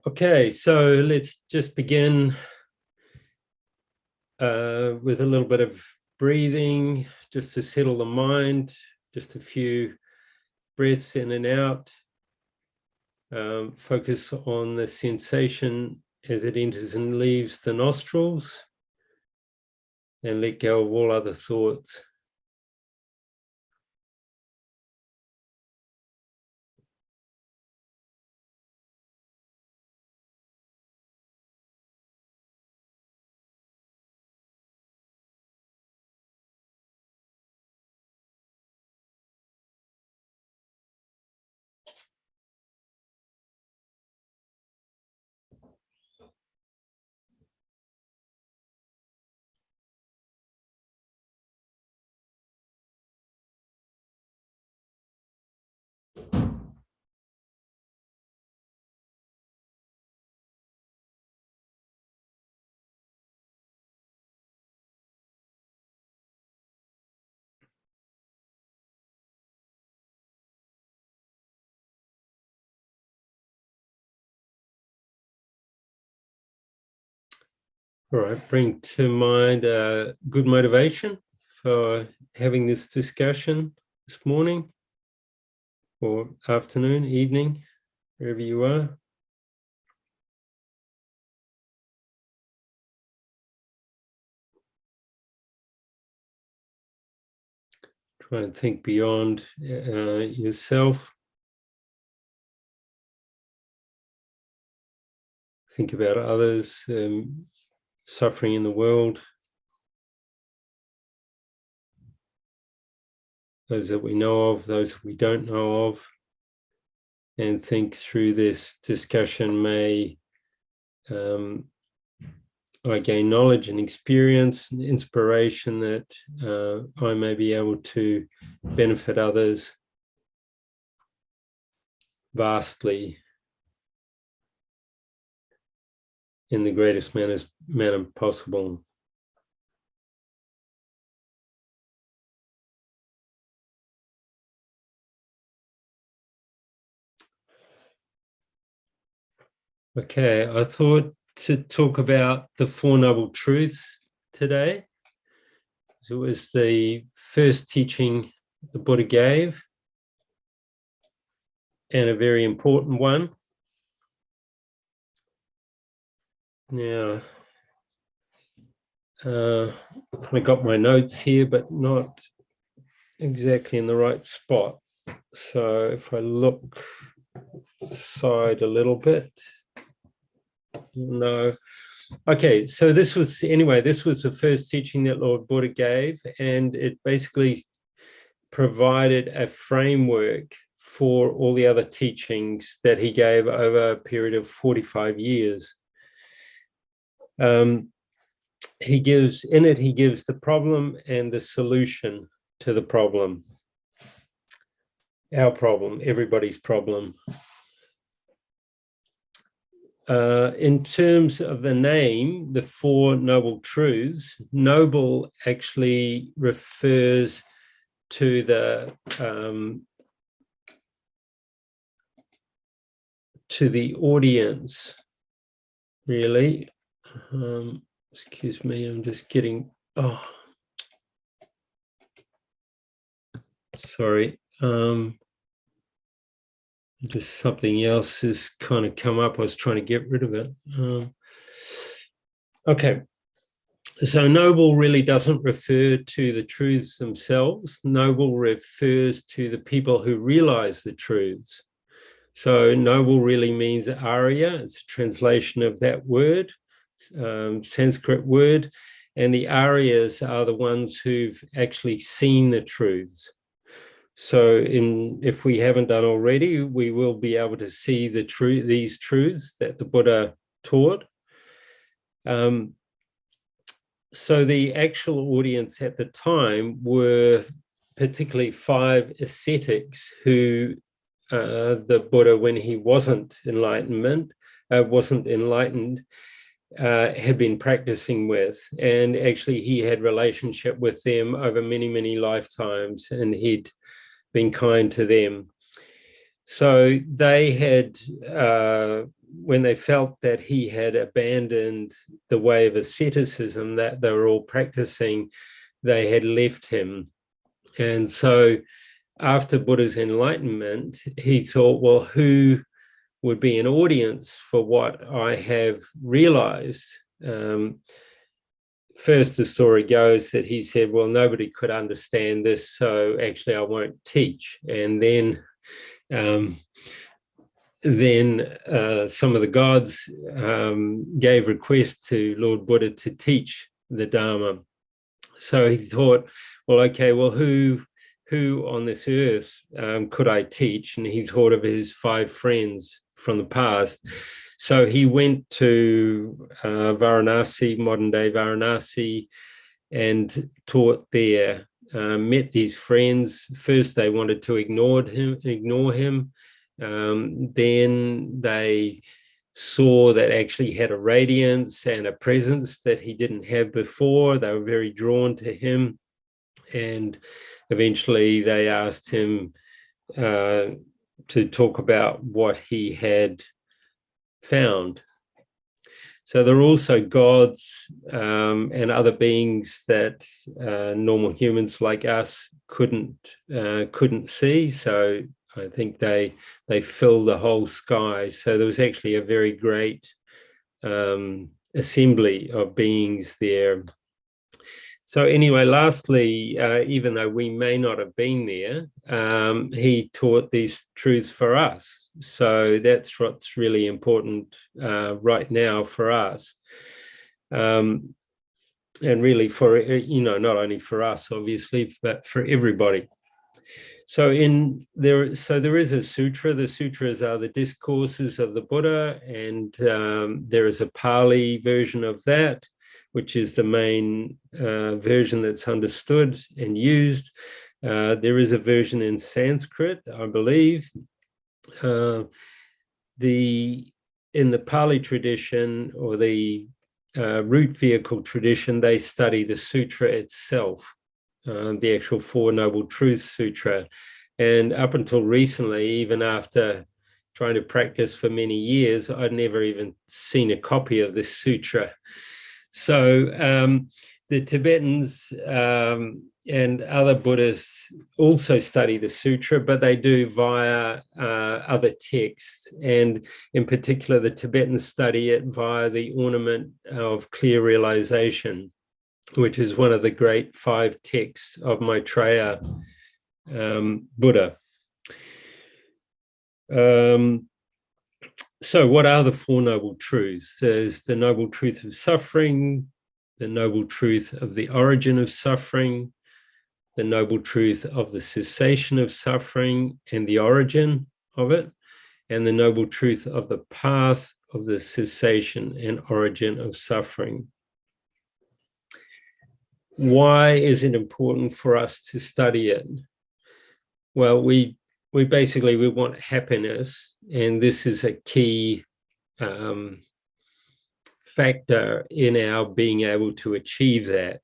Okay, so let's just begin with a little bit of breathing, just to settle the mind, just a few breaths in and out. Focus on the sensation as it enters and leaves the nostrils, and let go of all other thoughts. All right, bring to mind good motivation for having this discussion this morning or afternoon, evening, wherever you are. Try and think beyond yourself. Think about others suffering in the world, those that we know of, those we don't know of, and think through this discussion may I gain knowledge and experience and inspiration that I may be able to benefit others vastly in the greatest manner possible. Okay, I thought to talk about the Four Noble Truths today. So it was the first teaching the Buddha gave, and a very important one. Now, I got my notes here, but not exactly in the right spot. So if I look aside a little bit, no. Okay, so this was the first teaching that Lord Buddha gave, and it basically provided a framework for all the other teachings that he gave over a period of 45 years. He gives the problem and the solution to the problem. Our problem, everybody's problem. In terms of the name, the Four Noble Truths, noble actually refers to the audience, really. Excuse me, I'm just getting, sorry. Just something else has kind of come up. I was trying to get rid of it. Okay. So noble really doesn't refer to the truths themselves. Noble refers to the people who realize the truths. So noble really means Arya. It's a translation of that word, Sanskrit word. And the Aryas are the ones who've actually seen the truths. So if we haven't done already, we will be able to see these truths that the Buddha taught. So the actual audience at the time were particularly 5 ascetics who the Buddha, when he wasn't enlightened, had been practicing with. And actually he had relationship with them over many, many lifetimes, and he'd been kind to them. So they had when they felt that he had abandoned the way of asceticism that they were all practicing, they had left him. And so after Buddha's enlightenment, he thought, well, who would be an audience for what I have realized? First, the story goes that he said, well, nobody could understand this, so actually I won't teach. And then some of the gods gave requests to Lord Buddha to teach the Dharma. So he thought, well, okay, well, who on this earth could I teach? And he thought of his 5 friends from the past. So he went to Varanasi, modern day Varanasi, and taught there, met these friends. First, they wanted to ignore him. Then they saw that actually had a radiance and a presence that he didn't have before. They were very drawn to him. And eventually they asked him to talk about what he had found. So there are also gods and other beings that normal humans like us couldn't see. So I think they fill the whole sky. So there was actually a very great assembly of beings there. So anyway, lastly, even though we may not have been there, he taught these truths for us. So that's what's really important right now for us. And really for, not only for us, obviously, but for everybody. So there is a sutra. The sutras are the discourses of the Buddha, and there is a Pali version of that, which is the main version that's understood and used. There is a version in Sanskrit, I believe. In the Pali tradition, or the root vehicle tradition, they study the sutra itself, the actual Four Noble Truths Sutra. And up until recently, even after trying to practice for many years, I'd never even seen a copy of this sutra. So the Tibetans and other Buddhists also study the sutra, but they do via other texts. And in particular, the Tibetans study it via the ornament of clear realization, which is one of the great 5 texts of Maitreya Buddha. So what are the 4 Noble Truths? There's the Noble Truth of suffering, the Noble Truth of the origin of suffering, the Noble Truth of the cessation of suffering and the origin of it, and the Noble Truth of the path of the cessation and origin of suffering. Why is it important for us to study it? Well, we want happiness, and this is a key factor in our being able to achieve that.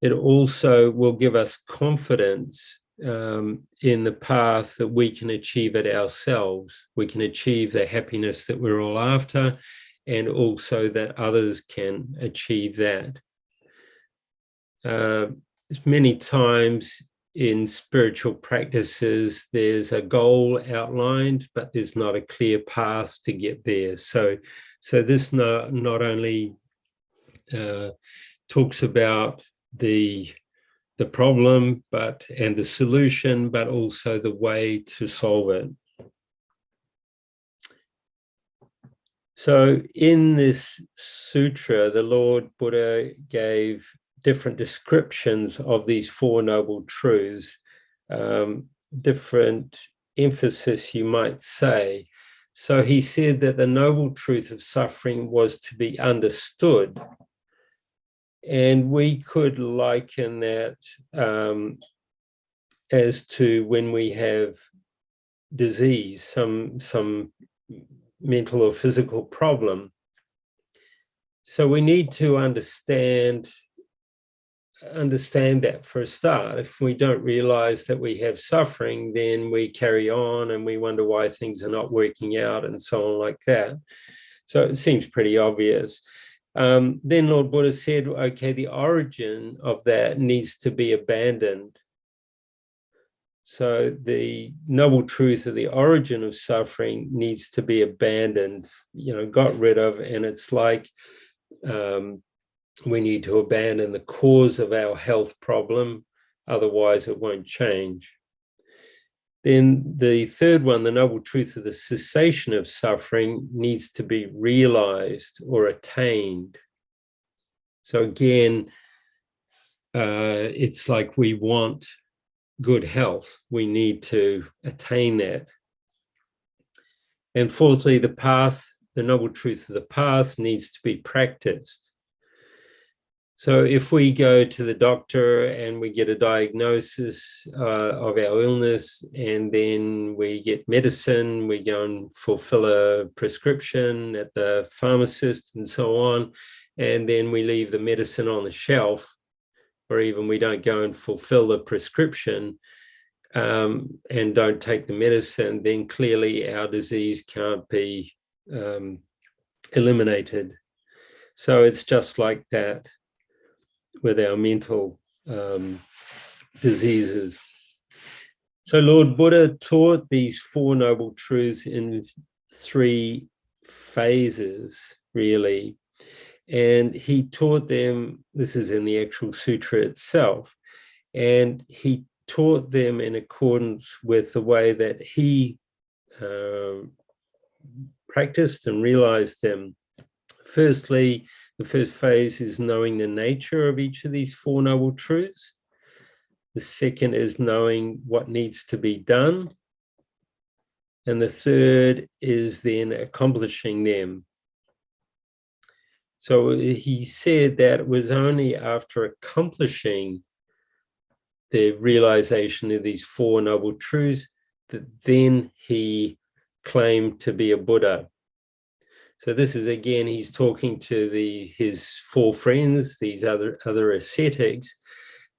It also will give us confidence in the path that we can achieve it ourselves. We can achieve the happiness that we're all after, and also that others can achieve that. Many times in spiritual practices, there's a goal outlined, but there's not a clear path to get there. So this not only talks about the problem and the solution, but also the way to solve it. So in this sutra, the Lord Buddha gave different descriptions of these 4 Noble Truths, different emphasis, you might say. So he said that the Noble Truth of suffering was to be understood. And we could liken that as to when we have disease, some mental or physical problem. So we need to understand understand that for a start. If we don't realize that we have suffering, then we carry on and we wonder why things are not working out and so on like that. So it seems pretty obvious. Then Lord Buddha said, okay, the origin of that needs to be abandoned. So the noble truth of the origin of suffering needs to be abandoned, got rid of. And it's like we need to abandon the cause of our health problem, otherwise it won't change. Then the third one, the noble truth of the cessation of suffering, needs to be realized or attained. So again, it's like we want good health. We need to attain that. And fourthly, the path, the noble truth of the path needs to be practiced. So if we go to the doctor and we get a diagnosis of our illness, and then we get medicine, we go and fulfill a prescription at the pharmacist and so on, and then we leave the medicine on the shelf, or even we don't go and fulfill the prescription and don't take the medicine, then clearly our disease can't be eliminated. So it's just like that with our mental diseases. So Lord Buddha taught these Four Noble Truths in 3 phases, really. And he taught them, this is in the actual sutra itself, and he taught them in accordance with the way that he practiced and realized them. Firstly, the first phase is knowing the nature of each of these Four Noble Truths. The second is knowing what needs to be done. And the third is then accomplishing them. So he said that it was only after accomplishing the realization of these Four Noble Truths that then he claimed to be a Buddha. So this is, again, he's talking to his 4 friends, these other ascetics,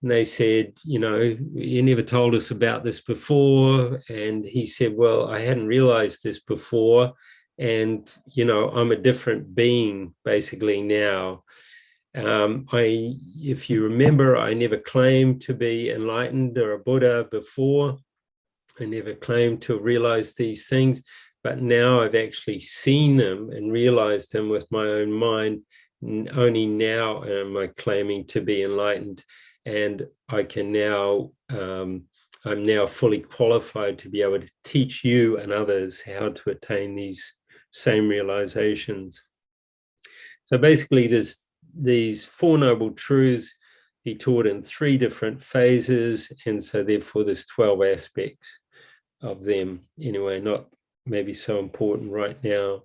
and they said, you never told us about this before. And he said, well, I hadn't realized this before. And, I'm a different being basically now. If you remember, I never claimed to be enlightened or a Buddha before. I never claimed to realize these things. But now I've actually seen them and realized them with my own mind. Only now am I claiming to be enlightened. And I can now, I'm now fully qualified to be able to teach you and others how to attain these same realizations. So basically, there's these Four Noble Truths he taught in 3 different phases. And so therefore there's 12 aspects of them. Anyway, not maybe so important right now.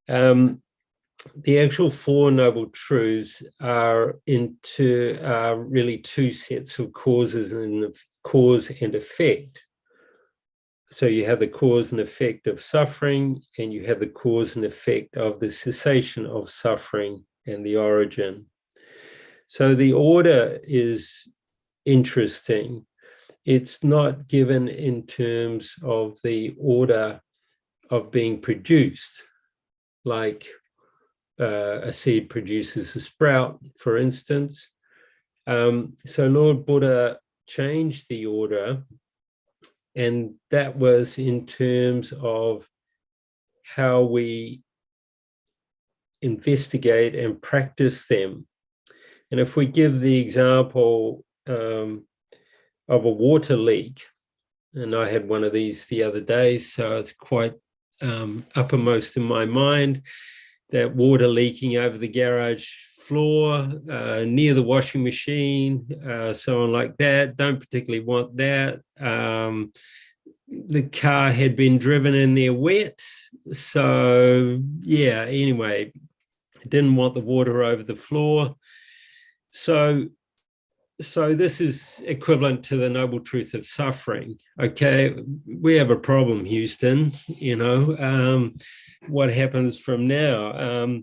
The actual Four Noble Truths are really 2 sets of causes and cause and effect. So you have the cause and effect of suffering, and you have the cause and effect of the cessation of suffering and the origin. So the order is interesting. It's not given in terms of the order of being produced, like a seed produces a sprout, for instance. So Lord Buddha changed the order, and that was in terms of how we investigate and practice them. And if we give the example of a water leak, and I had one of these the other day, so it's quite uppermost in my mind, that water leaking over the garage floor, near the washing machine, so on like that. Don't particularly want that. The car had been driven in there wet. So yeah, anyway, didn't want the water over the floor. So this is equivalent to the noble truth of suffering. Okay, we have a problem, Houston. What happens from now?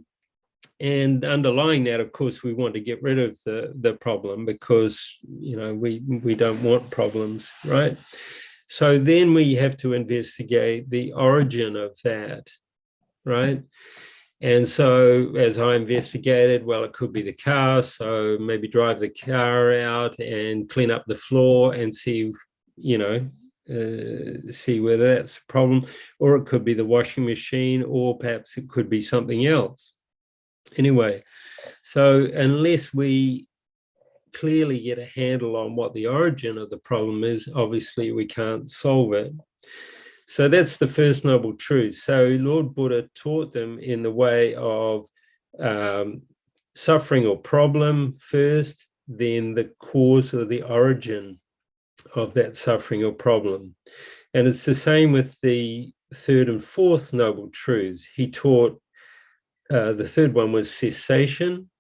And underlying that, of course, we want to get rid of the problem because, we don't want problems, right? So then we have to investigate the origin of that, right? And so as I investigated, well, it could be the car. So maybe drive the car out and clean up the floor and see, see whether that's a problem, or it could be the washing machine, or perhaps it could be something else. Anyway, so unless we clearly get a handle on what the origin of the problem is, obviously we can't solve it. So that's the first noble truth. So Lord Buddha taught them in the way of suffering or problem first, then the cause or the origin of that suffering or problem. And it's the same with the third and fourth noble truths. He taught, the third one was cessation,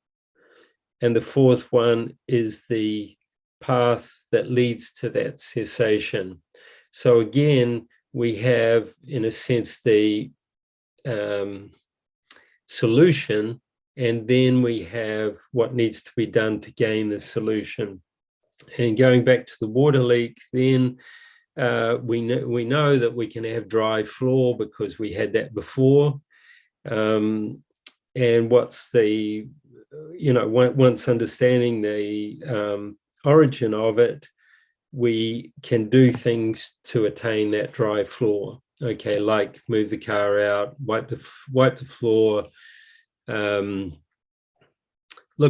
and the fourth one is the path that leads to that cessation. So again, we have, in a sense, the solution, and then we have what needs to be done to gain the solution. And going back to the water leak, then we know that we can have dry floor because we had that before. And what's the, once understanding the origin of it, we can do things to attain that dry floor. Okay, like move the car out, wipe the floor, look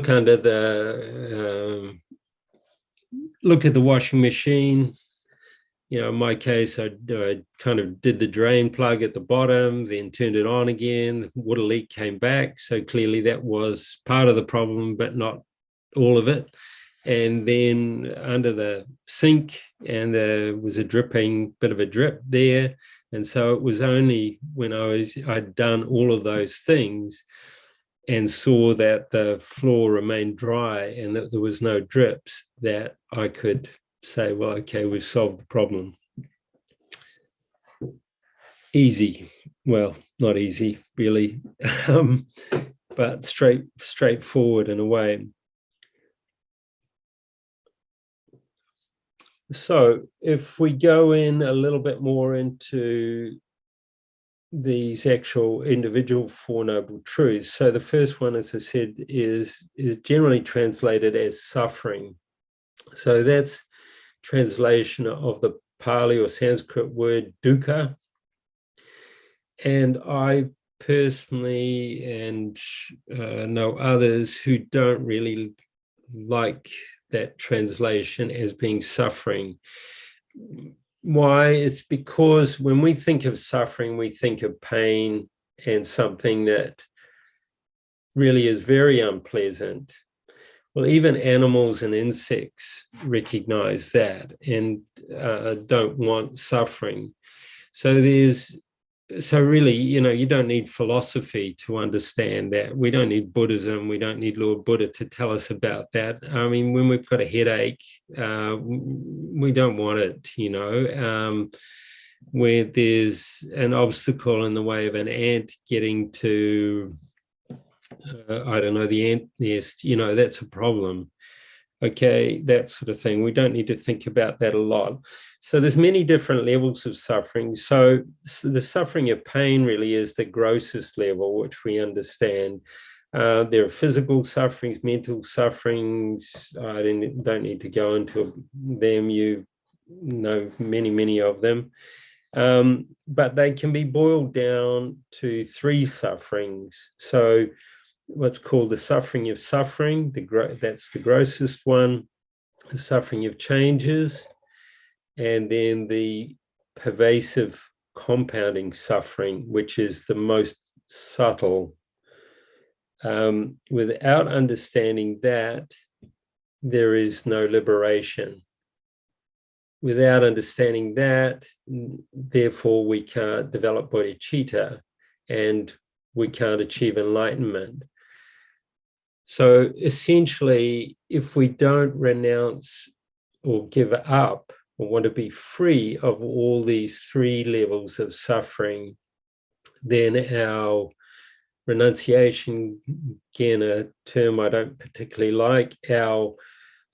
under the look at the washing machine. In my case, I kind of did the drain plug at the bottom, then turned it on again. The water leak came back. So clearly that was part of the problem, but not all of it. And then under the sink, and there was a bit of a drip there. And so it was only when I'd done all of those things and saw that the floor remained dry and that there was no drips, that I could say, well, okay, we've solved the problem. Easy. Well, not easy, really, but straightforward in a way. So if we go in a little bit more into these actual individual Four Noble Truths. So the first one, as I said, is generally translated as suffering. So that's translation of the Pali or Sanskrit word dukkha. And I personally, and know others who don't really like that translation as being suffering. Why? It's because when we think of suffering, we think of pain and something that really is very unpleasant. Well, even animals and insects recognize that and don't want suffering. So really, you don't need philosophy to understand that. We don't need Buddhism. We don't need Lord Buddha to tell us about that. I mean, when we've got a headache, we don't want it, where there's an obstacle in the way of an ant getting to, I don't know, the ant nest, that's a problem. Okay, that sort of thing. We don't need to think about that a lot. So there's many different levels of suffering. So the suffering of pain really is the grossest level, which we understand. There are physical sufferings, mental sufferings. I don't need to go into them. You know many of them. But they can be boiled down to three sufferings. So what's called the suffering of suffering, that's the grossest one, the suffering of changes, and then the pervasive compounding suffering, which is the most subtle. Without understanding that, there is no liberation. Without understanding that, therefore, we can't develop bodhicitta and we can't achieve enlightenment. So essentially, if we don't renounce or give up or want to be free of all these three levels of suffering, then our renunciation, again, a term I don't particularly like,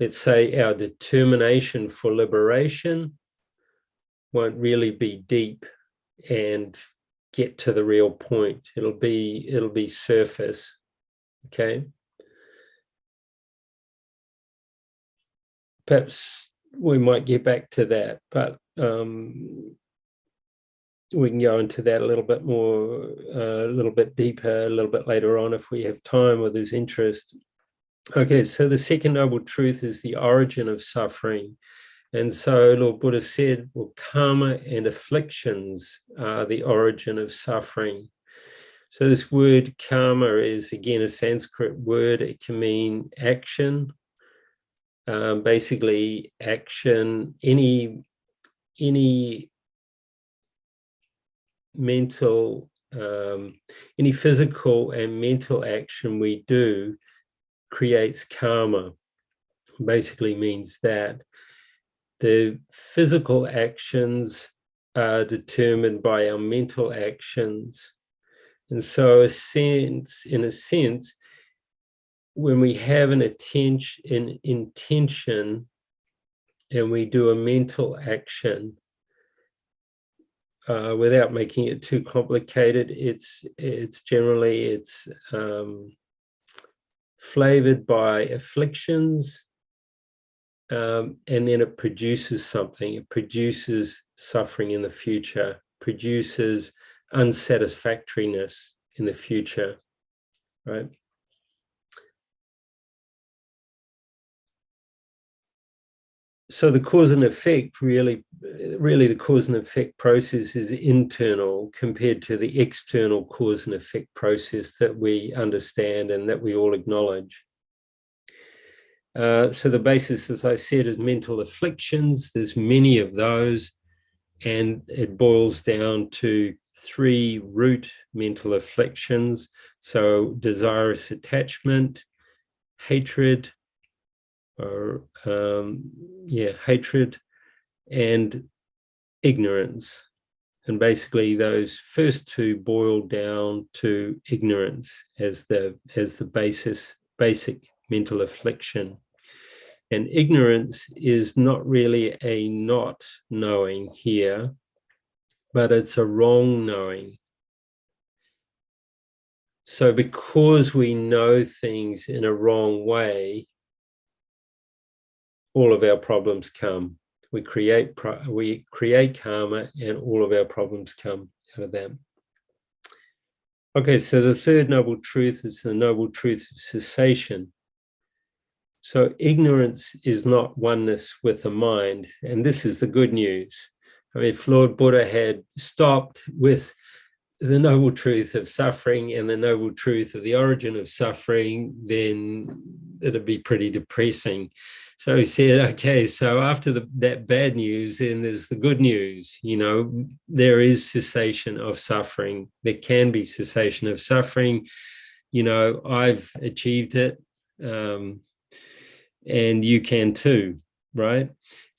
let's say our determination for liberation won't really be deep and get to the real point. It'll be surface. Okay. Perhaps we might get back to that, but we can go into that a little bit more, a little bit deeper, a little bit later on if we have time or there's interest. Okay, so the second noble truth is the origin of suffering. And so Lord Buddha said, well, karma and afflictions are the origin of suffering. So this word karma is, again, a Sanskrit word. It can mean action, basically action, any mental, any physical and mental action we do creates karma. Basically means that the physical actions are determined by our mental actions. And so in a sense, when we have an intention and we do a mental action, without making it too complicated, it's generally flavored by afflictions, and then it produces something. It produces suffering in the future, produces unsatisfactoriness in the future, right? So the cause and effect, really the cause and effect process is internal compared to the external cause and effect process that we understand and that we all acknowledge. So the basis, as I said, is mental afflictions. There's many of those, and it boils down to 3 root mental afflictions. So desirous attachment, hatred, or hatred, and ignorance. And basically those first 2 boil down to ignorance as the basic mental affliction. And ignorance is not really a not knowing here, but it's a wrong knowing. So because we know things in a wrong way, all of our problems come. We create karma, and all of our problems come out of that. Okay, so the third noble truth is the noble truth of cessation. So ignorance is not oneness with the mind, and this is the good news. I mean, if Lord Buddha had stopped with the noble truth of suffering and the noble truth of the origin of suffering, then it'd be pretty depressing. So he said, okay, so after that bad news, then there's the good news. You know, there is cessation of suffering. There can be cessation of suffering. You know, I've achieved it, and you can too, right?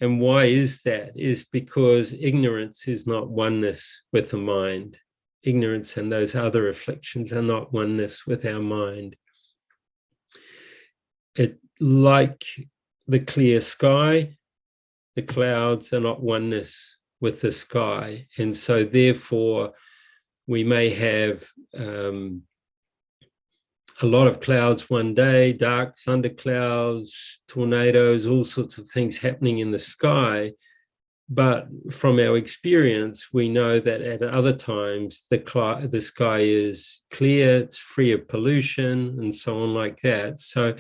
And why is that? Is because ignorance is not oneness with the mind. Ignorance and those other afflictions are not oneness with our mind. It, like the clear sky, the clouds are not oneness with the sky. And so therefore, we may have a lot of clouds one day, dark thunderclouds, tornadoes, all sorts of things happening in the sky. But from our experience, we know that at other times, the sky is clear, it's free of pollution, and so on like that. So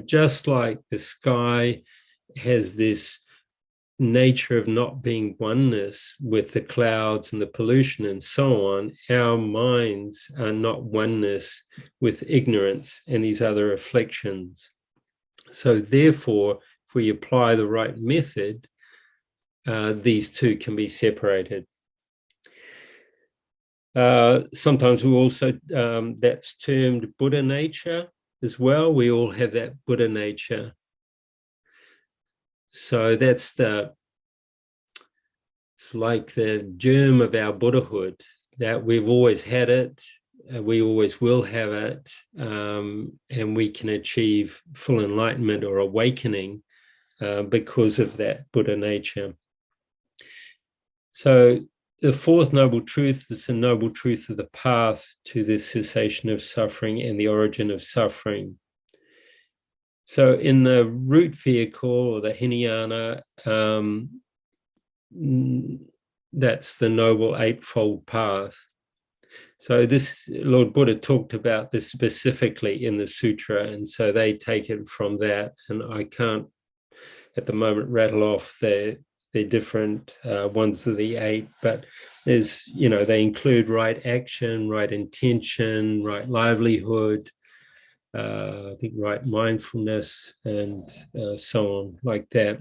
just like the sky has this nature of not being oneness with the clouds and the pollution and so on, our minds are not oneness with ignorance and these other afflictions. So therefore, if we apply the right method, these 2 can be separated. Sometimes we also, that's termed Buddha nature as well. We all have that Buddha nature. So it's like the germ of our Buddhahood, that we've always had it. we always will have it, and we can achieve full enlightenment or awakening because of that Buddha nature. So the fourth noble truth is the noble truth of the path to the cessation of suffering and the origin of suffering. So in the root vehicle, or the Hinayana, that's the Noble Eightfold Path. So this, Lord Buddha talked about this specifically in the sutra, and so they take it from that, and I can't at the moment rattle off their different ones of the eight, but there's, they include right action, right intention, right livelihood, I think right mindfulness, and so on, like that.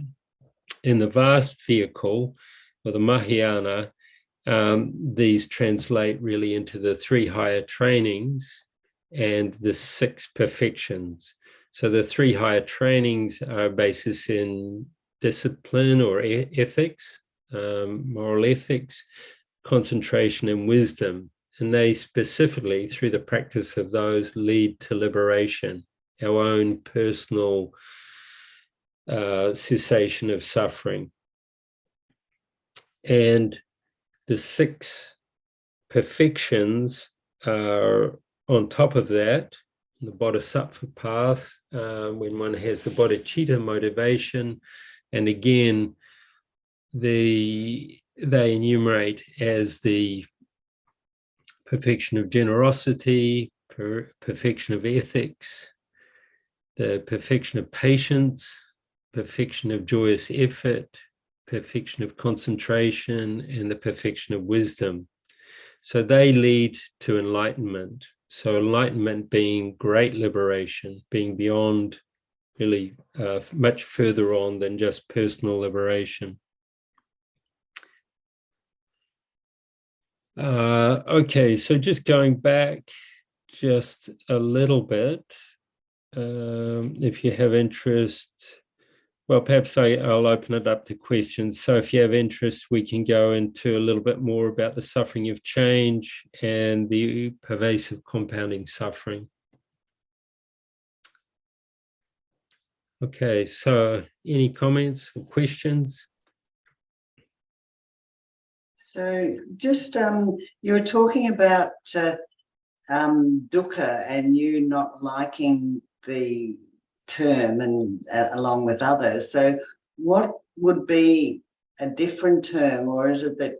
In the vast vehicle, or the Mahayana, these translate really into the 3 higher trainings and the 6 perfections. So the 3 higher trainings are basis in discipline or ethics, moral ethics, concentration, and wisdom. And they specifically, through the practice of those, lead to liberation, our own personal cessation of suffering. And the 6 perfections are on top of that, the bodhisattva path, when one has the bodhicitta motivation. And again, they enumerate as the perfection of generosity, perfection of ethics, the perfection of patience, perfection of joyous effort, perfection of concentration, and the perfection of wisdom. So they lead to enlightenment. So enlightenment being great liberation, being beyond, really much further on than just personal liberation. Okay, so just going back just a little bit, if you have interest, well, perhaps I'll open it up to questions. So if you have interest, we can go into a little bit more about the suffering of change and the pervasive compounding suffering. Okay, so any comments or questions? So just you were talking about dukkha and you not liking the term, and along with others. So what would be a different term, or is it that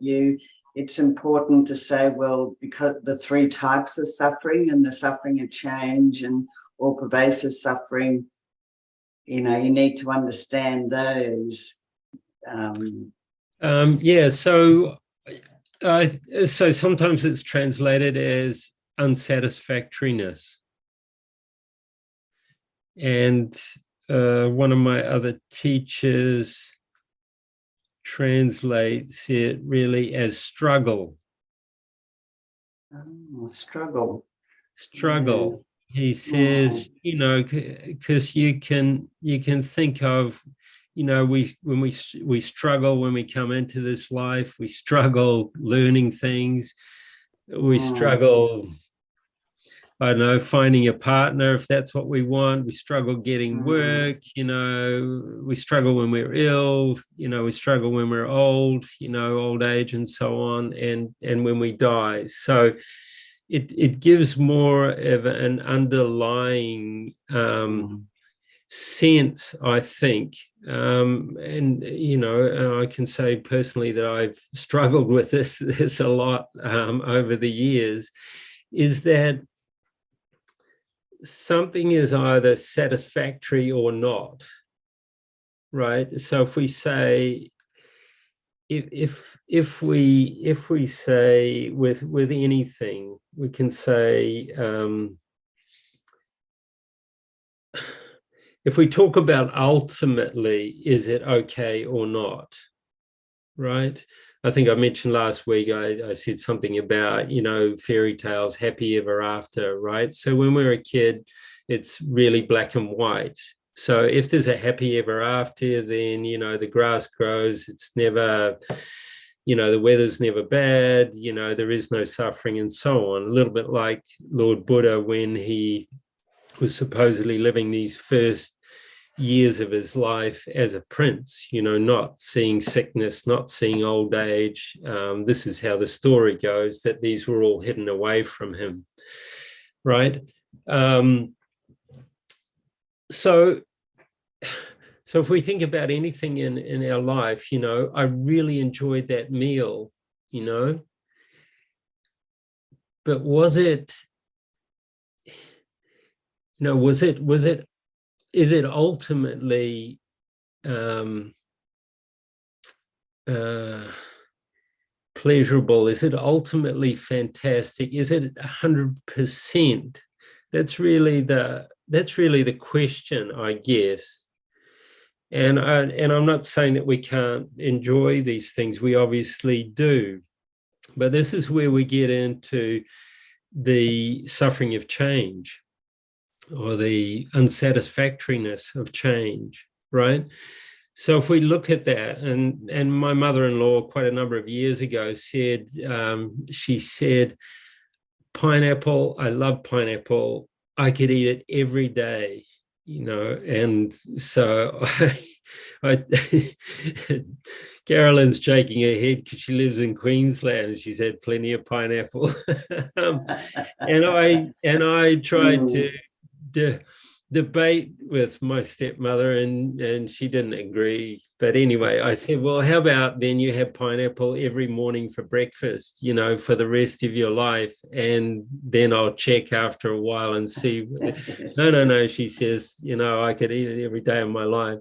it's important to say, well, because the 3 types of suffering and the suffering of change and or pervasive suffering, you need to understand those. Yeah, so sometimes it's translated as unsatisfactoriness. And one of my other teachers translates it really as struggle. Oh, struggle. Struggle. Yeah. He says, because you can think of, when we struggle when we come into this life, we struggle learning things, we struggle, I don't know, finding a partner if that's what we want. We struggle getting work, we struggle when we're ill, we struggle when we're old, old age and so on, and when we die. So it gives more of an underlying sense, I think. And I can say personally that I've struggled with this a lot over the years, is that something is either satisfactory or not, right? So if we say, if we say with anything, we can say, if we talk about ultimately, is it okay or not, right? I think I mentioned last week, I said something about, fairy tales, happy ever after, right? So when we're a kid, it's really black and white. So if there's a happy ever after, then, the grass grows, it's never, you know, the weather's never bad, you know, there is no suffering and so on. A little bit like Lord Buddha when he was supposedly living these first years of his life as a prince, you know, not seeing sickness, not seeing old age. This is how the story goes, that these were all hidden away from him, right? So if we think about anything in our life, you know, I really enjoyed that meal, you know, but was it, you know, is it ultimately pleasurable? Is it ultimately fantastic? Is it 100%? That's really the question, I guess. And I'm not saying that we can't enjoy these things. We obviously do. But this is where we get into the suffering of change, or the unsatisfactoriness of change, right? So if we look at that, and my mother-in-law quite a number of years ago said, she said, pineapple, I love pineapple. I could eat it every day, you know. And so Carolyn's shaking her head because she lives in Queensland and she's had plenty of pineapple. And I tried to debate with my stepmother, and she didn't agree. But anyway, I said, well, how about then you have pineapple every morning for breakfast, you know, for the rest of your life, and then I'll check after a while and see. No, she says, you know, I could eat it every day of my life.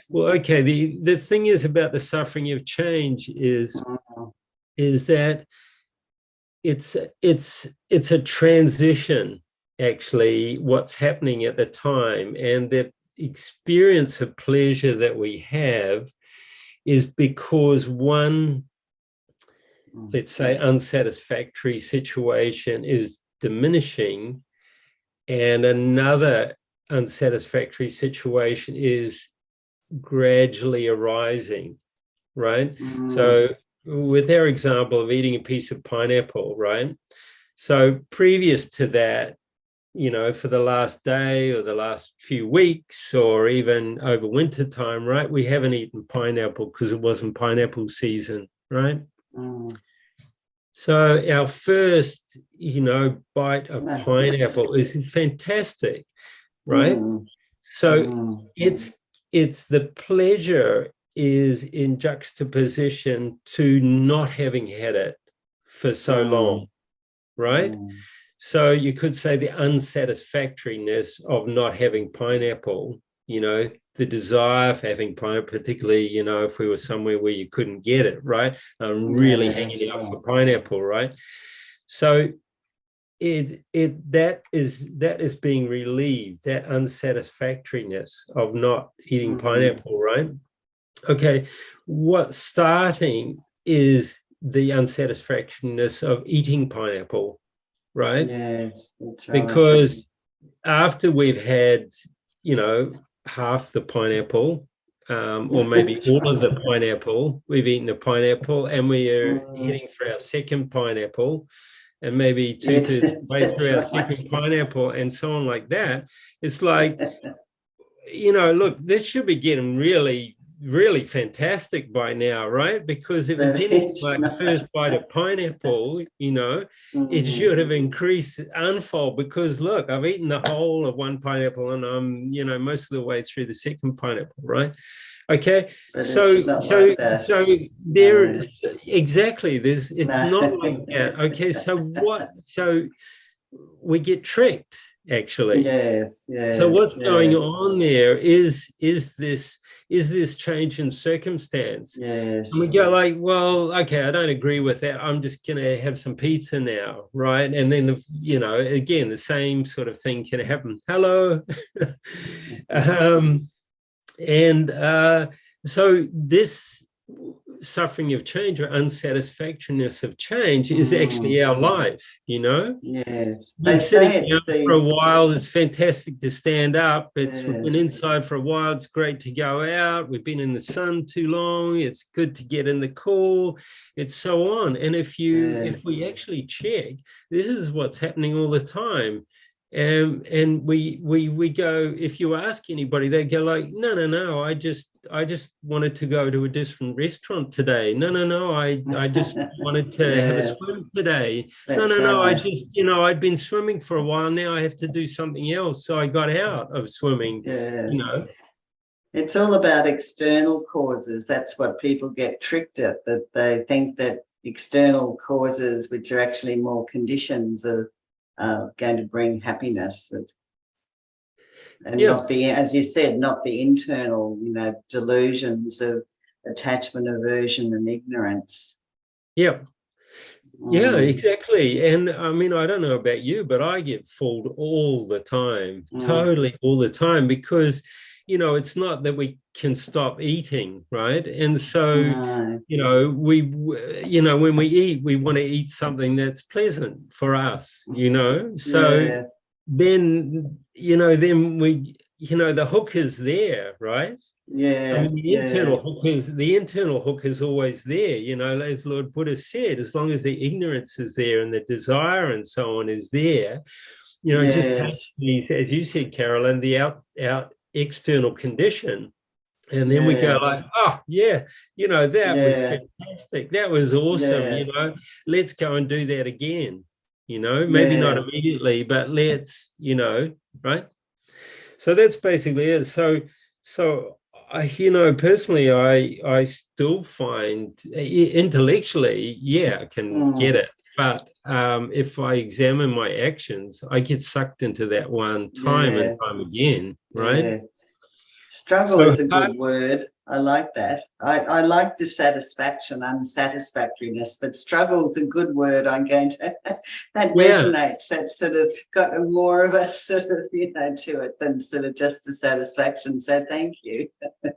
Well, okay, the thing is about the suffering of change is that it's a transition, actually, what's happening at the time. And the experience of pleasure that we have is because one, let's say, unsatisfactory situation is diminishing, and another unsatisfactory situation is gradually arising, right? So with our example of eating a piece of pineapple, right? So previous to that, you know, for the last day or the last few weeks or even over winter time, right, we haven't eaten pineapple because it wasn't pineapple season, right? So our first, you know, bite of pineapple is fantastic, right? So it's the pleasure is in juxtaposition to not having had it for so long, right? So you could say the unsatisfactoriness of not having pineapple, you know, the desire for having pineapple, particularly, you know, if we were somewhere where you couldn't get it, right? Really hanging out for pineapple, right? So that is being relieved, that unsatisfactoriness of not eating pineapple, right? Okay, what's starting is the unsatisfactoriness of eating pineapple, right? Yes, that's right. Because after we've had, you know, half the pineapple, or maybe all of the pineapple, we've eaten the pineapple, and we are heading for our second pineapple, and maybe two-thirds of the way through our second pineapple, and so on like that. It's like, you know, look, this should be getting really, really fantastic by now, right? Because if it's anything like the first bite of pineapple, you know, it should have increased unfold, because look, I've eaten the whole of one pineapple and I'm, you know, most of the way through the second pineapple, right? Okay, but so there, exactly, it's not like that. Okay, so we get tricked, actually. Yes. So what's going on there is this change in circumstance. Yes. And we go like, well, okay, I don't agree with that. I'm just going to have some pizza now, right? And then, you know, again, the same sort of thing can happen. Hello. So suffering of change or unsatisfactoriness of change is actually our life, you know? Yes. Been They sitting say it's down for the a while. It's fantastic to stand up. We've been inside for a while. It's great to go out. We've been in the sun too long. It's good to get in the cool. It's so on. And if we actually check, this is what's happening all the time. And we go, if you ask anybody, they go like, no, I just wanted to go to a different restaurant today. No, I just wanted to have a swim today. That's No, I right. just, I'd been swimming for a while. Now I have to do something else. So I got out of swimming, It's all about external causes. That's what people get tricked at, that they think that external causes, which are actually more conditions, are going to bring happiness. And not the, as you said, not the internal, delusions of attachment, aversion, and ignorance. Yeah, exactly. And I mean, I don't know about you, but I get fooled all the time, totally all the time, because, it's not that we can stop eating, right? And so, when we eat, we want to eat something that's pleasant for us, So then, then we, the hook is there, right? I mean, the internal hook is always there, as Lord Buddha said, as long as the ignorance is there and the desire and so on is there, it just takes these, as you said, Carolyn, the out external condition. And then we go like, oh, that was fantastic. That was awesome. Let's go and do that again. Maybe not immediately, but let's, right? So that's basically it. So I, personally, I still find intellectually, I can get it. But if I examine my actions, I get sucked into that one time and time again, right? Struggle is a good word. I like that. I like dissatisfaction, unsatisfactoriness, but struggle is a good word. I'm going to, that resonates. That's sort of got more of a sort of, to it than sort of just dissatisfaction. So thank you.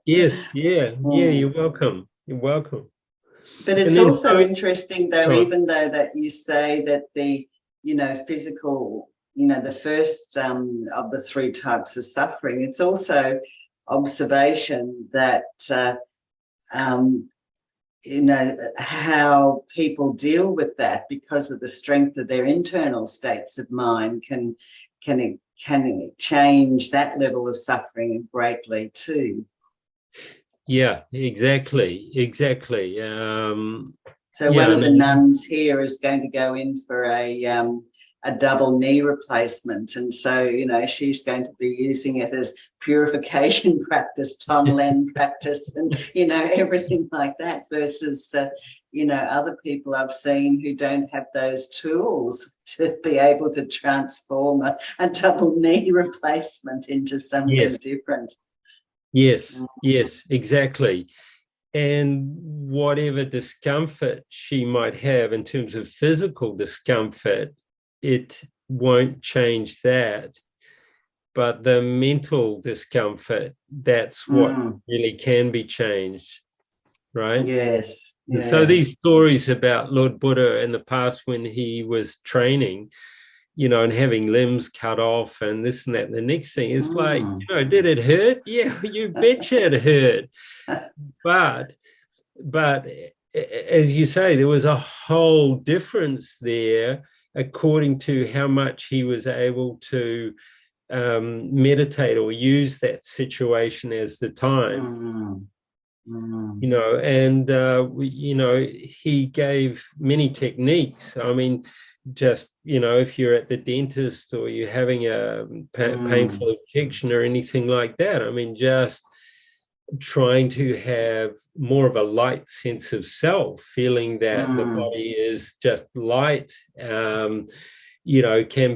Yes, you're welcome. You're welcome. But it's also interesting, though, even though that you say that the, physical, the first of the three types of suffering, it's also observation that how people deal with that because of the strength of their internal states of mind can change that level of suffering greatly too. Yeah, exactly. So one of the nuns here is going to go in for a double knee replacement, and so she's going to be using it as purification practice, Tonglen practice, and everything like that, versus other people I've seen who don't have those tools to be able to transform a double knee replacement into something different. Yes, exactly. And whatever discomfort she might have in terms of physical discomfort, it won't change that. But the mental discomfort, that's what really can be changed, right? Yes. And so these stories about Lord Buddha in the past when he was training, and having limbs cut off and this and that. And the next thing is like, did it hurt? Yeah, you betcha it hurt. But as you say, there was a whole difference there according to how much he was able to meditate or use that situation as the time. And he gave many techniques. I mean, just if you're at the dentist or you're having a painful injection or anything like that, I mean, just trying to have more of a light sense of self, feeling that the body is just light, can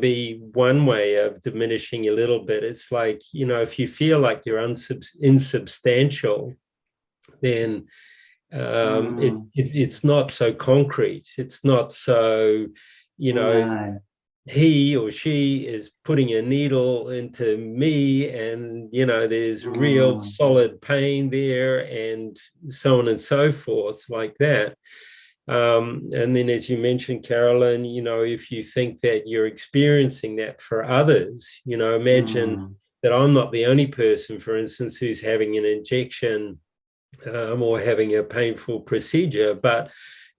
be one way of diminishing a little bit. It's like, if you feel like you're insubstantial, then it's not so concrete. It's not so, he or she is putting a needle into me, and there's real solid pain there, and so on and so forth, like that. And then, as you mentioned, Carolyn, if you think that you're experiencing that for others, imagine that I'm not the only person, for instance, who's having an injection or having a painful procedure, but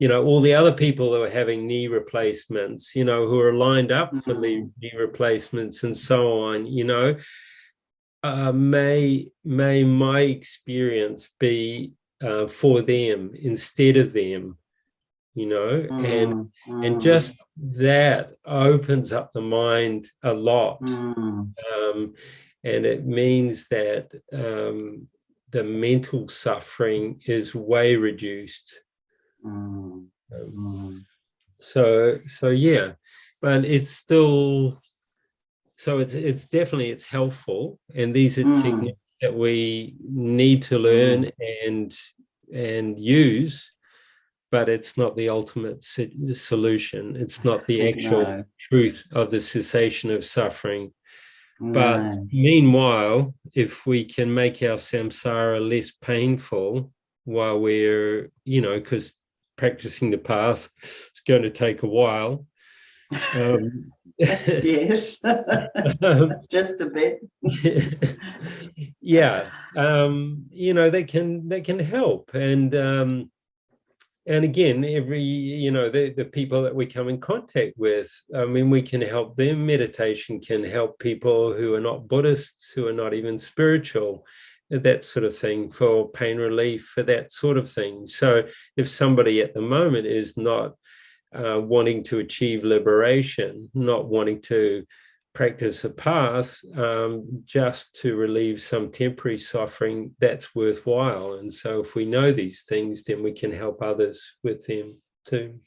all the other people who are having knee replacements, who are lined up for knee replacements and so on, may my experience be for them instead of them, and just that opens up the mind a lot. And it means that the mental suffering is way reduced. So yeah, but it's still, so it's definitely, it's helpful, and these are techniques that we need to learn and use, but it's not the ultimate solution. It's not the actual truth of the cessation of suffering. But meanwhile, if we can make our samsara less painful while we're, because practicing the path is going to take a while. Yes, just a bit. Yeah, they can help. And again, every, the people that we come in contact with, I mean, we can help them. Meditation can help people who are not Buddhists, who are not even spiritual, that sort of thing, for pain relief, for that sort of thing. So if somebody at the moment is not wanting to achieve liberation, not wanting to practice a path, just to relieve some temporary suffering, that's worthwhile. And so if we know these things, then we can help others with them too.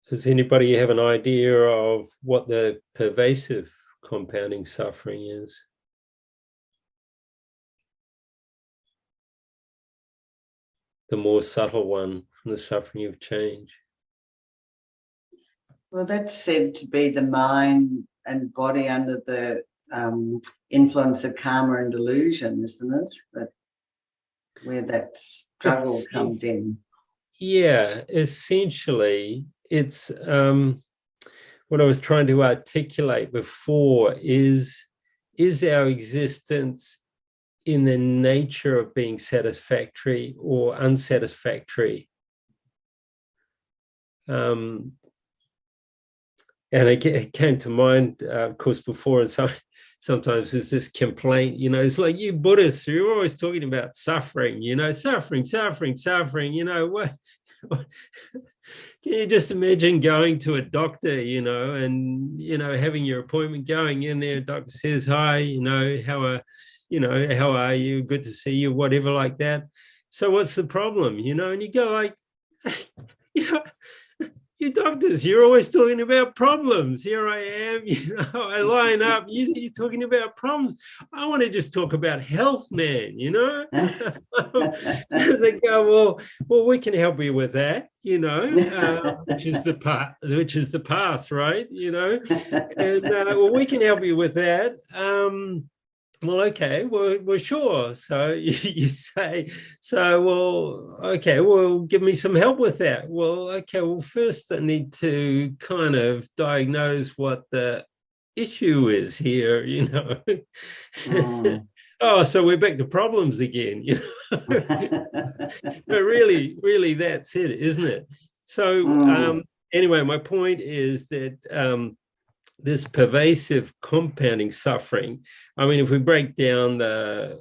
Does anybody have an idea of what the pervasive compounding suffering is? The more subtle one, from the suffering of change. Well, that's said to be the mind and body under the influence of karma and delusion, isn't it? That where that struggle comes in. Yeah, essentially, it's what I was trying to articulate before is our existence in the nature of being satisfactory or unsatisfactory. And it came to mind, of course, before, and so sometimes there's this complaint, it's like, you Buddhists, you're always talking about suffering, suffering, what? Can you just imagine going to a doctor, and, having your appointment, going in there, doctor says, hi, how are you? Good to see you, whatever, like that. So what's the problem, and you go like, you doctors, you're always talking about problems. Here I am, I line up, you're talking about problems. I want to just talk about health, man, They go, well, we can help you with that, which is the path, right? And well, we can help you with that. Well, okay, well, sure. So you say, so, well, okay, well, give me some help with that. Well, okay, well, first I need to kind of diagnose what the issue is here, Oh, so we're back to problems again, But really, that's it, isn't it? So anyway, my point is that this pervasive compounding suffering, I mean, if we break down the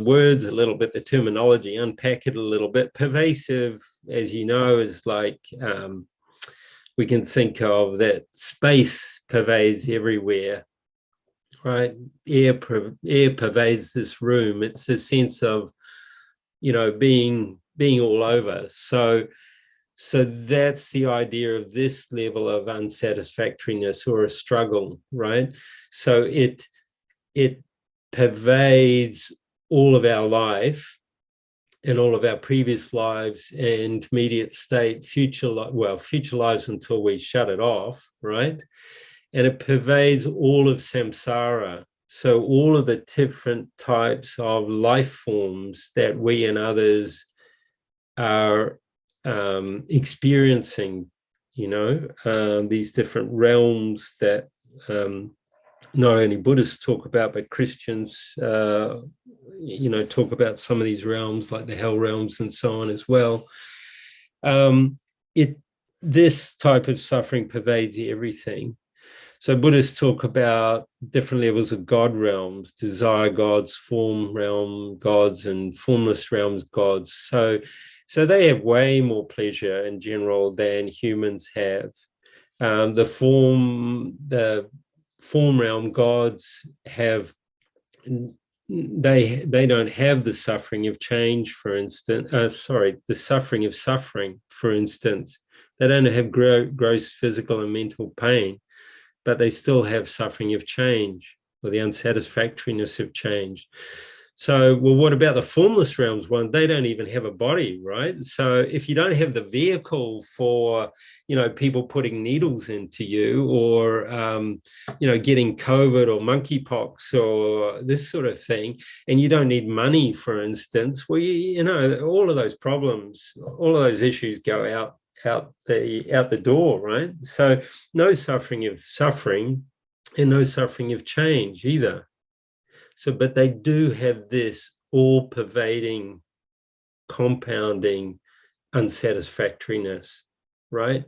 words a little bit, the terminology, unpack it a little bit, pervasive, as you know, is like, we can think of that space pervades everywhere, right? Air pervades this room. It's a sense of, being all over. So that's the idea of this level of unsatisfactoriness or a struggle, right? So it pervades all of our life and all of our previous lives, intermediate state, future lives until we shut it off, right? And it pervades all of samsara. So all of the different types of life forms that we and others are experiencing, these different realms that not only Buddhists talk about, but Christians, talk about some of these realms, like the hell realms and so on as well. This type of suffering pervades everything. So Buddhists talk about different levels of God realms, desire gods, form realm gods, and formless realms gods. So they have way more pleasure in general than humans have. The form realm gods have, they don't have the suffering of change, for instance. The suffering of suffering, for instance. They don't have gross physical and mental pain, but they still have suffering of change, or the unsatisfactoriness of change. So, well, what about the formless realms one? They don't even have a body, right? So if you don't have the vehicle for, people putting needles into you, or, getting COVID or monkeypox or this sort of thing, and you don't need money, for instance, well, all of those problems, all of those issues go out the door, right? So no suffering of suffering and no suffering of change either. So, but they do have this all-pervading, compounding unsatisfactoriness, right?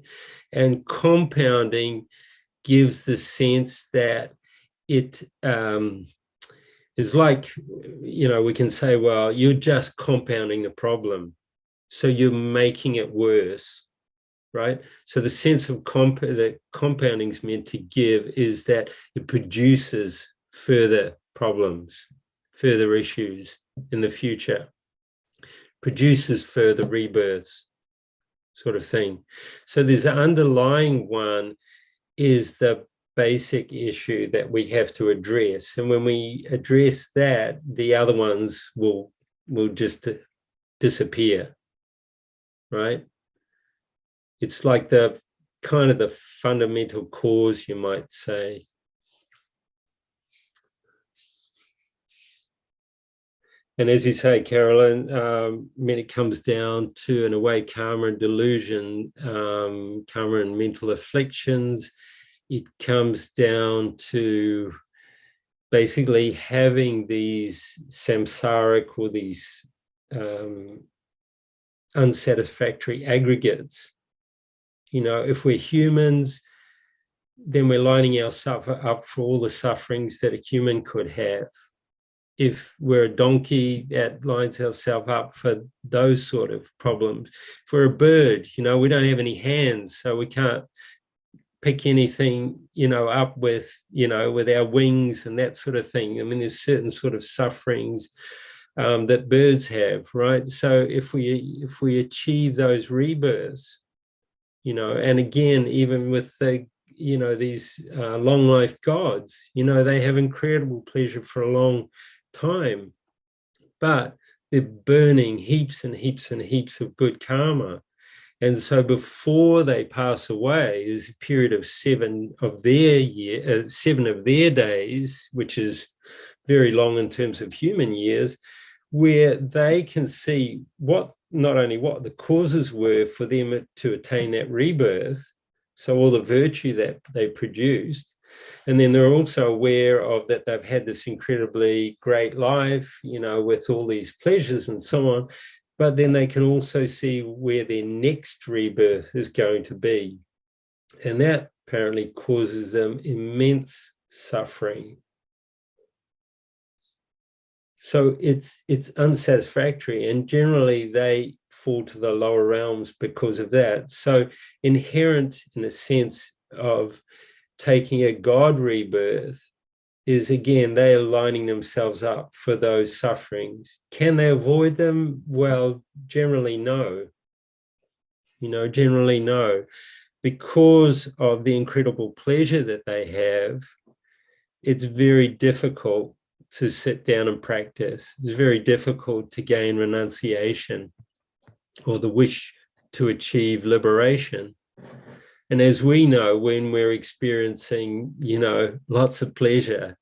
And compounding gives the sense that it is like, we can say, well, you're just compounding the problem. So you're making it worse, right? So the sense of that compounding is meant to give is that it produces further problems, further issues in the future, produces further rebirths, sort of thing. So there's an underlying one is the basic issue that we have to address. And when we address that, the other ones will just disappear, right? It's like the kind of the fundamental cause, you might say. And as you say, Carolyn, when it comes down to, in a way, karma and delusion, karma and mental afflictions, it comes down to basically having these samsaric or these unsatisfactory aggregates. If we're humans, then we're lining ourselves up for all the sufferings that a human could have. If we're a donkey, that lines ourselves up for those sort of problems. If we're a bird, we don't have any hands, so we can't pick anything, up with, with our wings and that sort of thing. I mean, there's certain sort of sufferings that birds have, right? So if we achieve those rebirths, and again, even with the, these long life gods, they have incredible pleasure for a long time, but they're burning heaps and heaps and heaps of good karma. And so before they pass away, there's a period of 7 of their days, which is very long in terms of human years, where they can see not only what the causes were for them to attain that rebirth, so all the virtue that they produced, and then they're also aware of that they've had this incredibly great life, with all these pleasures and so on, but then they can also see where their next rebirth is going to be. And that apparently causes them immense suffering. So it's unsatisfactory, and generally they fall to the lower realms because of that. So inherent in a sense of taking a God rebirth is, again, they are lining themselves up for those sufferings. Can they avoid them? Well, generally no. Generally no. Because of the incredible pleasure that they have, it's very difficult to sit down and practice. It's very difficult to gain renunciation or the wish to achieve liberation. And as we know, when we're experiencing, lots of pleasure,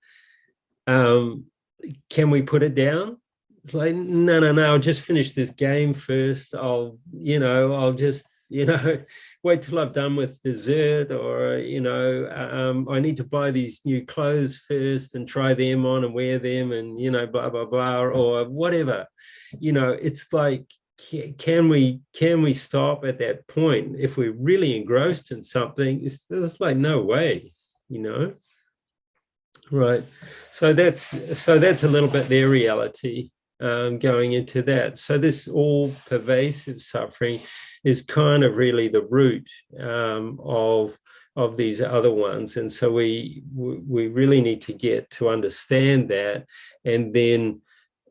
can we put it down? It's like, no, I'll just finish this game first. I'll just, wait till I've done with dessert, or, I need to buy these new clothes first and try them on and wear them and, blah, blah, blah, or whatever. It's like, can we stop at that point? If we're really engrossed in something, it's like, no way, right? So that's a little bit their reality, going into that. So this all pervasive suffering is kind of really the root of these other ones. And so we really need to get to understand that, and then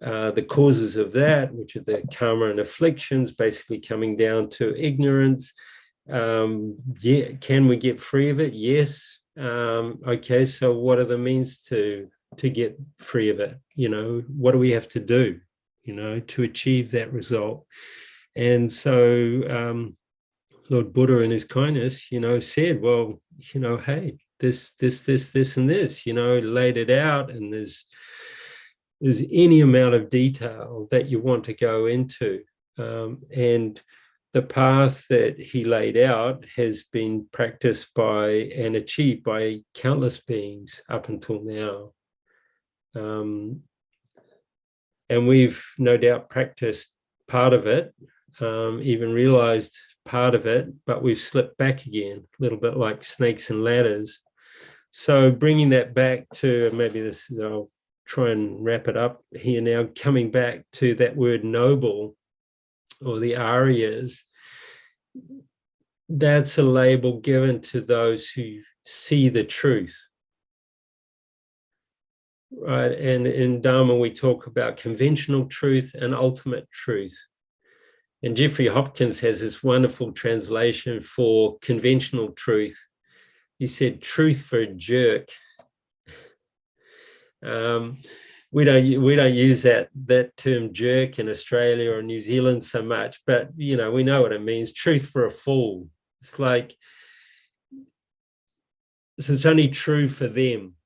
the causes of that, which are the karma and afflictions, basically coming down to ignorance. Can we get free of it? Yes. Okay, so what are the means to get free of it? What do we have to do, to achieve that result? And so Lord Buddha, in his kindness, said, well, hey, this, and this, laid it out, and there's any amount of detail that you want to go into. And the path that he laid out has been practiced by and achieved by countless beings up until now. And we've no doubt practiced part of it, even realized part of it, but we've slipped back again, a little bit like snakes and ladders. So bringing that back to, maybe this is, I'll try and wrap it up here now, coming back to that word noble, or the Aryas, that's a label given to those who see the truth. Right, and in Dharma we talk about conventional truth and ultimate truth. And Jeffrey Hopkins has this wonderful translation for conventional truth. He said, truth for a jerk. We don't use that term jerk in Australia or New Zealand so much, but we know what it means. Truth for a fool. It's like, so it's only true for them.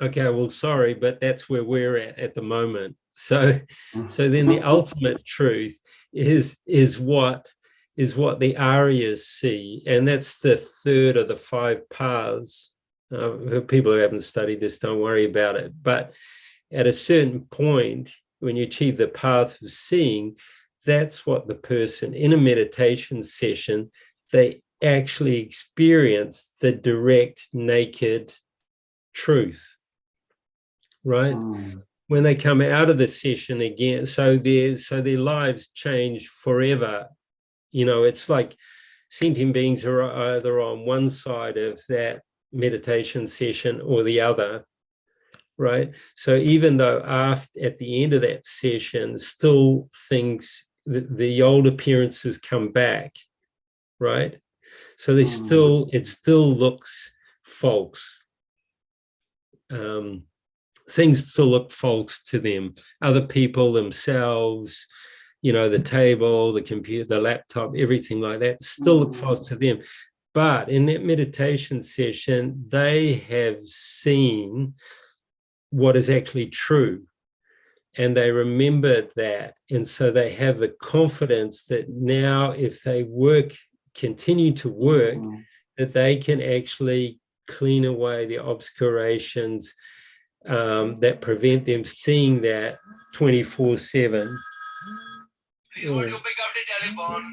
Okay, well, sorry, but that's where we're at the moment. So then the ultimate truth is what the Aryas see, and that's the third of the 5 paths. For people who haven't studied this, don't worry about it. But at a certain point, when you achieve the path of seeing, that's what the person in a meditation session, they actually experience the direct, naked truth, right? When they come out of the session again, so their lives change forever. It's like sentient beings are either on one side of that meditation session or the other, right? So even though at the end of that session, still things, the old appearances come back, right? So it still looks false. Things still look false to them. Other people, themselves, the table, the computer, the laptop, everything like that still look false to them. But in that meditation session, they have seen what is actually true, and they remembered that. And so they have the confidence that now, if they continue to work, that they can actually clean away the obscurations that prevent them seeing that 24/7.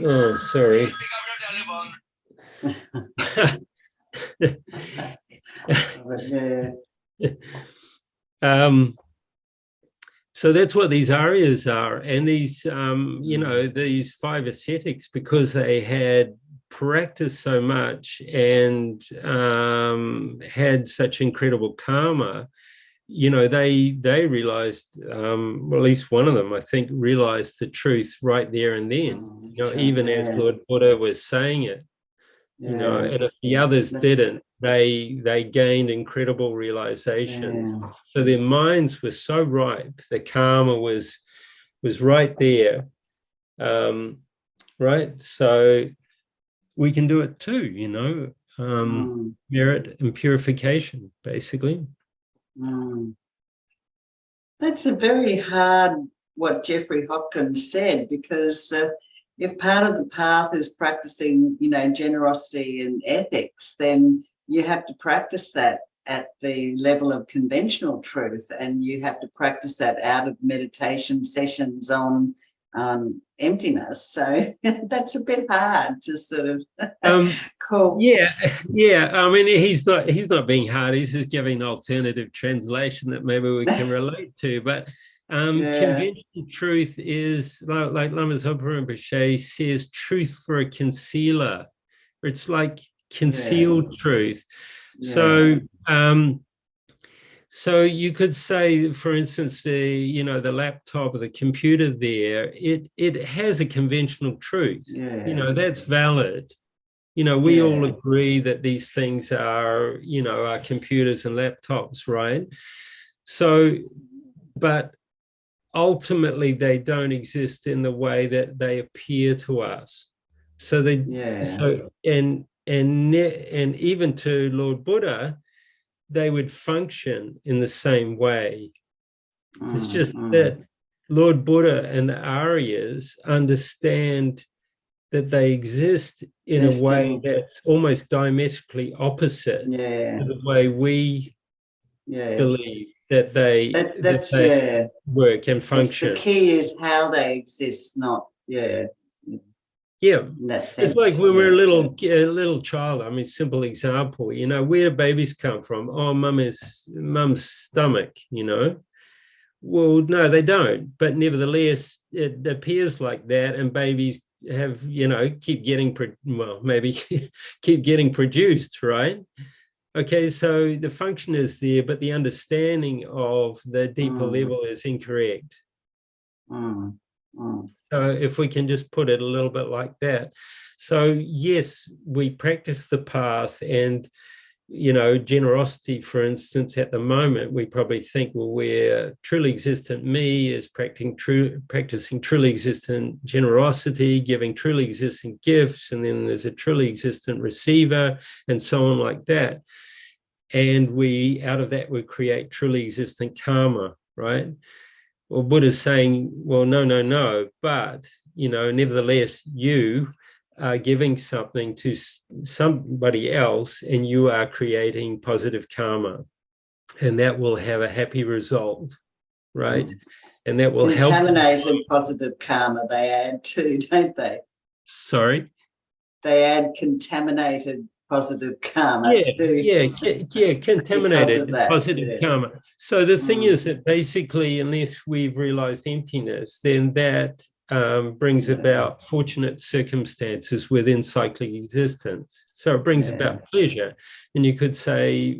Oh, sorry. So that's what these Aryas are, and these these 5 ascetics, because they had practiced so much and had such incredible karma, they realized, well, at least one of them, I think, realized the truth right there and then, even as Lord Buddha was saying it. you know, Yeah. and if the others That's, didn't, they gained incredible realization. yeah. So their minds were so ripe, the karma was right there, right? So we can do it too, you know, merit and purification, basically. Mm. That's a very hard, what Jeffrey Hopkins said, because if part of the path is practicing, you know, generosity and ethics, then you have to practice that at the level of conventional truth, and you have to practice that out of meditation sessions on emptiness. So that's a bit hard to sort of call. Yeah. I mean, he's not being hard. He's just giving an alternative translation that maybe we can relate to. But conventional truth is like Lama Zopa Rinpoche says, truth for a concealer. It's like concealed truth. So so you could say, for instance, the laptop or the computer there, it has a conventional truth. You know, that's valid. You know, we all agree that these things are, you know, our computers and laptops, right? So, but ultimately they don't exist in the way that they appear to us. So and even to Lord Buddha, they would function in the same way. It's just that Lord Buddha and the Aryas understand that they exist in a way that's almost diametrically opposite to the way we believe that they work and function. The key is how they exist, not in that sense. It's like when we're a little child. I mean, simple example, you know, where do babies come from? Oh, mum's stomach, you know. Well, no, they don't. But nevertheless, it appears like that, and babies have, you know, keep getting produced, right? Okay, so the function is there, but the understanding of the deeper level is incorrect. So if we can just put it a little bit like that. So yes, we practice the path, and you know, generosity, for instance, at the moment, we probably think, well, where truly existent me is practicing truly existent generosity, giving truly existent gifts, and then there's a truly existent receiver, and so on like that. And out of that, we create truly existent karma, right? Well, Buddha's saying, well, no, but, you know, nevertheless, you are giving something to somebody else, and you are creating positive karma, and that will have a happy result, right? And that will help. Contaminated positive karma they add too, don't they? Sorry? They add contaminated positive karma too. Contaminated positive karma. So the thing is that basically, unless we've realized emptiness, then that brings about fortunate circumstances within cyclic existence. So it brings about pleasure. And you could say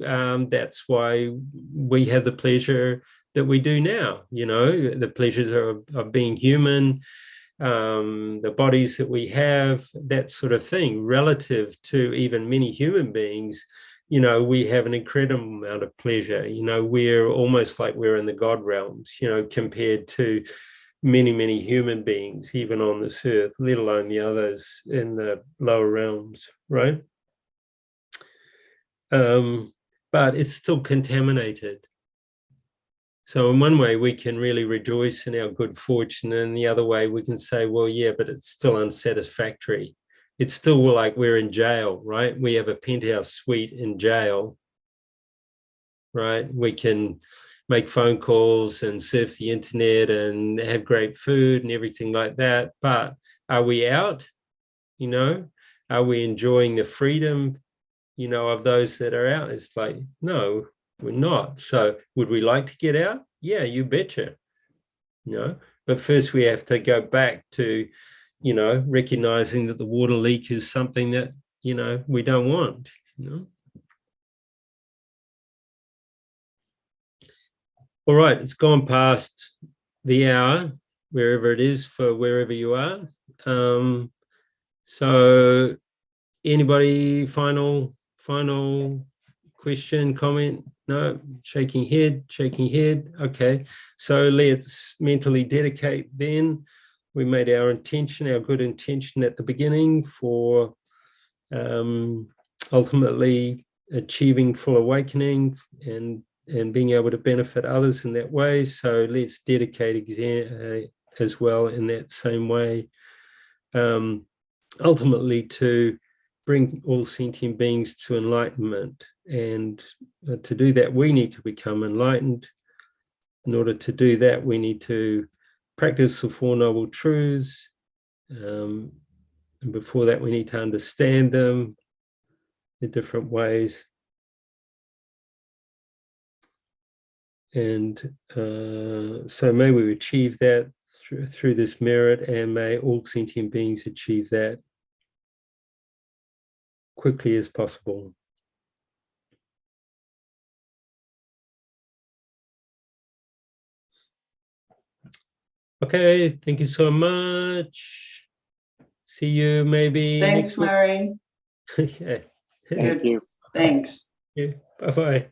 that's why we have the pleasure that we do now, you know, the pleasures of being human, the bodies that we have, that sort of thing, relative to even many human beings. You know, we have an incredible amount of pleasure. You know, we're almost like we're in the God realms, you know, compared to many human beings, even on this earth, let alone the others in the lower realms, right? But it's still contaminated. So in one way, we can really rejoice in our good fortune, and the other way, we can say, well, yeah, but it's still unsatisfactory. It's still like we're in jail, right? We have a penthouse suite in jail, right? We can make phone calls and surf the internet and have great food and everything like that. But are we out? You know, are we enjoying the freedom, you know, of those that are out? It's like, no, we're not. So would we like to get out? Yeah, you betcha. You know, but first we have to go back to, you know, recognizing that the water leak is something that, you know, we don't want, you know. All right, it's gone past the hour, wherever it is, for wherever you are. So Anybody final question, comment? No, shaking head. Okay, so let's mentally dedicate then. We made our intention, our good intention at the beginning for ultimately achieving full awakening and being able to benefit others in that way. So let's dedicate as well in that same way, ultimately to bring all sentient beings to enlightenment. And to do that, we need to become enlightened. In order to do that, we need to practice the Four Noble Truths. And before that, we need to understand them in different ways. And so may we achieve that through this merit, and may all sentient beings achieve that quickly as possible. Okay, thank you so much. See you maybe Thanks, Murray. Okay. Thank you. Thanks. Yeah. Bye-bye.